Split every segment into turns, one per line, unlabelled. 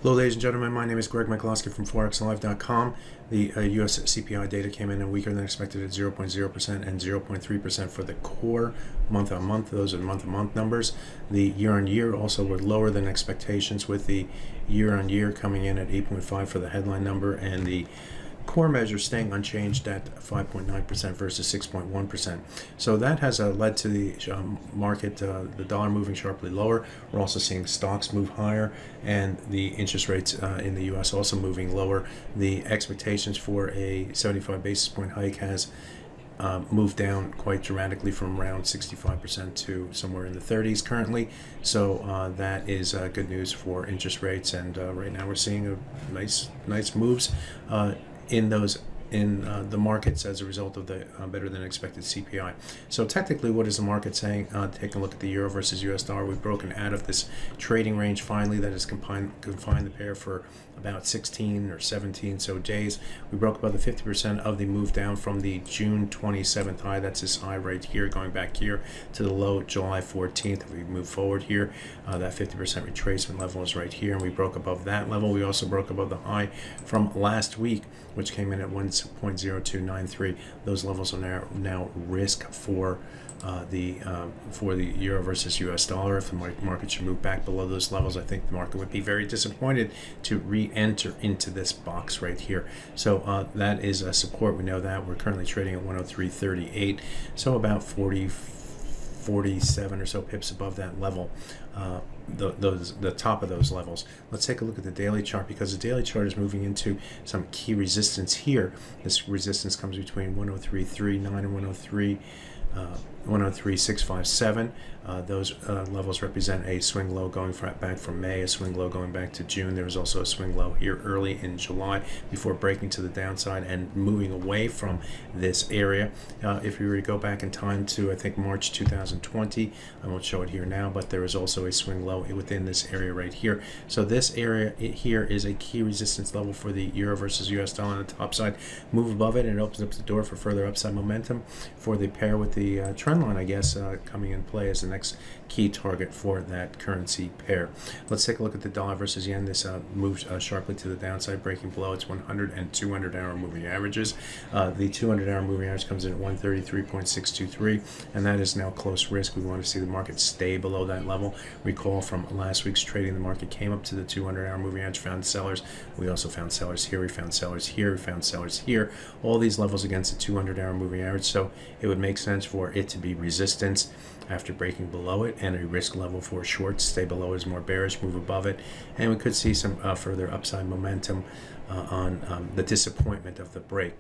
Hello, ladies and gentlemen. My name is Greg Michalowski from ForexLive.com. The US CPI data came in weaker than expected at 0.0% and 0.3% for the core month-on-month. Those are month-on-month numbers. The year-on-year also were lower than expectations, with the year-on-year coming in at 8.5 for the headline number, and the core measure staying unchanged at 5.9% versus 6.1%. So that has led to the market, the dollar moving sharply lower. We're also seeing stocks move higher, and the interest rates in the U.S. also moving lower. The expectations for a 75 basis point hike has moved down quite dramatically from around 65% to somewhere in the 30s currently. So that is good news for interest rates, and right now we're seeing a nice moves in the markets as a result of the better than expected CPI. So technically, what is the market saying? Taking a look at the euro versus US dollar, we've broken out of this trading range finally that has confined the pair for about 16 or 17 so days. We broke about the 50% of the move down from the June 27th high. That's this high right here, going back here to the low July 14th. If we move forward here, that 50% retracement level is right here, and we broke above that level. We also broke above the high from last week, which came in at 1.0293. Those levels are now risk for the euro versus US dollar. If the market should move back below those levels, I think the market would be very disappointed to re-enter into this box right here. So that is a support. We know that we're currently trading at 103.38, so about 47 or so pips above that level, the top of those levels. Let's take a look at the daily chart, because the daily chart is moving into some key resistance here. This resistance comes between 103.39 and 103.657. Those levels represent a swing low going back from May, a swing low going back to June. There was also a swing low here early in July before breaking to the downside and moving away from this area. If we were to go back in time to, I think, March 2020, I won't show it here now, but there was also a swing low within this area right here. So this area here is a key resistance level for the euro versus US dollar on the top side. Move above it, and it opens up the door for further upside momentum for the pair with the trend line, I guess, coming in play as the next key target for that currency pair. Let's take a look at the dollar versus yen. This moves sharply to the downside, breaking below its 100 and 200 hour moving averages. The 200 hour moving average comes in at 133.623, and that is now close risk. We want to see the market stay below that level. Recall from last week's trading, the market came up to the 200 hour moving average, found sellers. We also found sellers here, we found sellers here, we found sellers here. All these levels against the 200 hour moving average, so it would make sense for it to be resistance after breaking below it, and a risk level for shorts. Stay below is more bearish, move above it, and we could see some further upside momentum on the disappointment of the break.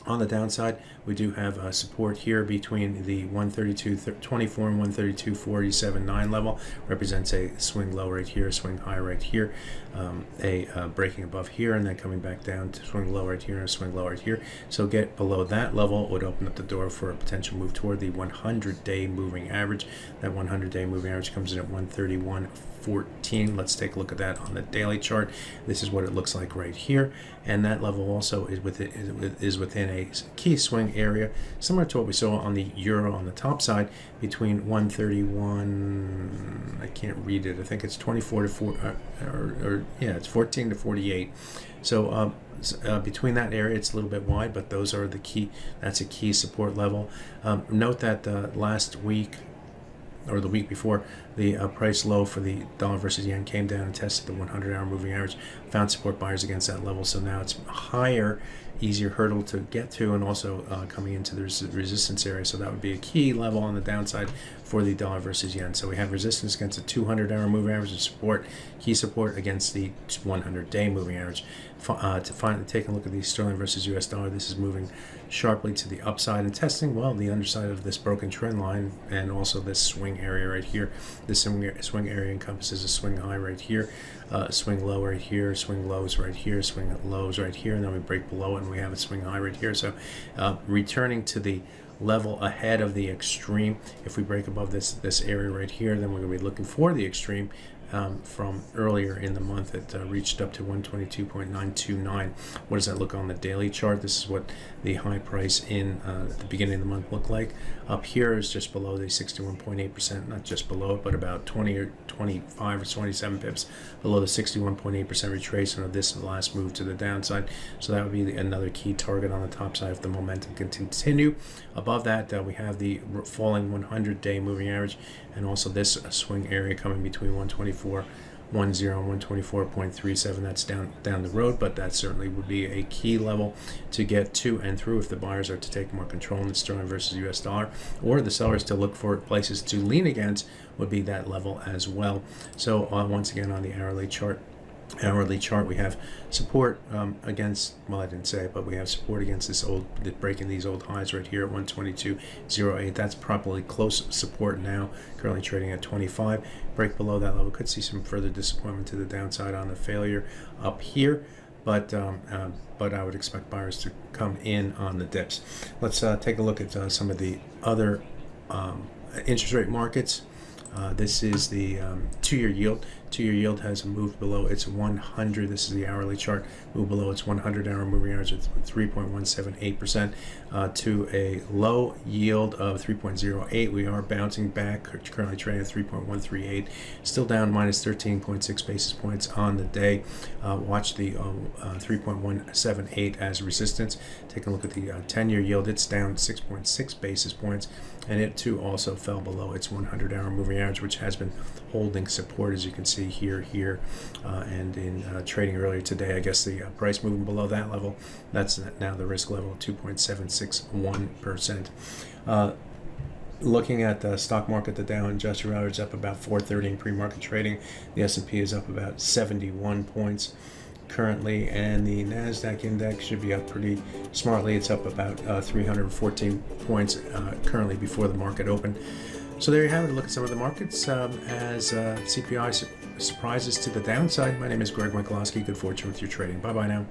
On the downside, we do have support here between the 132.24 and 132.47.9 level. Represents a swing low right here, swing high right here, breaking above here, and then coming back down to swing low right here and a swing low right here. So get below that level would open up the door for a potential move toward the 100-day moving average. That 100-day moving average comes in at 131.14. Let's take a look at that on the daily chart. This is what it looks like right here, and that level also is within a key swing area, similar to what we saw on the euro on the top side, between 131, I can't read it, I think it's 24 to 4, it's 14 to 48. So between that area, it's a little bit wide, but those are the key. That's a key support level. Note that last week, or the week before, the price low for the dollar versus yen came down and tested the 100-hour moving average, found support buyers against that level. So now it's higher, easier hurdle to get to, and also coming into the resistance area. So that would be a key level on the downside for the dollar versus yen. So we have resistance against the 200-hour moving average, and support, key support against the 100-day moving average. Take a look at the sterling versus US dollar. This is moving sharply to the upside and testing, well, the underside of this broken trend line, and also this swing area right here. This swing area encompasses a swing high right here, swing low right here, swing lows right here, swing lows right here, and then we break below it and we have a swing high right here. So returning to the level ahead of the extreme. If we break above this area right here, then we're going to be looking for the extreme from earlier in the month. It reached up to 122.929. What does that look on the daily chart? This is what the high price in at the beginning of the month looked like. Up here is just below the 61.8%, not just below it, but about 20 or 25 or 27 pips below the 61.8% retracement of this last move to the downside. So that would be another key target on the top side if the momentum can continue. Above that, we have the falling 100-day moving average, and also this swing area coming between 124.10 and 124.37. That's down the road, but that certainly would be a key level to get to and through if the buyers are to take more control in the sterling versus US dollar, or the sellers to look for places to lean against would be that level as well. So once again, on the hourly chart, we have support against, well, I didn't say it, but we have support against this breaking these old highs right here at 122.08. That's probably close support now, currently trading at 25. Break below that level, could see some further disappointment to the downside on the failure up here, but I would expect buyers to come in on the dips. Let's take a look at some of the other interest rate markets. This is the 2-year yield. 2-year yield has moved below its 100. This is the hourly chart. Moved below its 100-hour moving average at 3.178% to a low yield of 3.08. We are bouncing back. Currently trading at 3.138. Still down minus 13.6 basis points on the day. Watch the 3.178 as resistance. Take a look at the 10-year yield. It's down 6.6 basis points, and it too also fell below its 100-hour moving average, which has been holding support, as you can see here, and in trading earlier today. I guess the price moving below that level, that's now the risk level of 2.761%. Looking at the stock market, the Dow Industrial Average is up about 430 in pre-market trading. The S&P is up about 71 points currently, and the NASDAQ index should be up pretty smartly. It's up about 314 points currently before the market opened. So there you have it. Look at some of the markets as CPI surprises to the downside. My name is Greg Michalowski. Good fortune with your trading. Bye-bye now.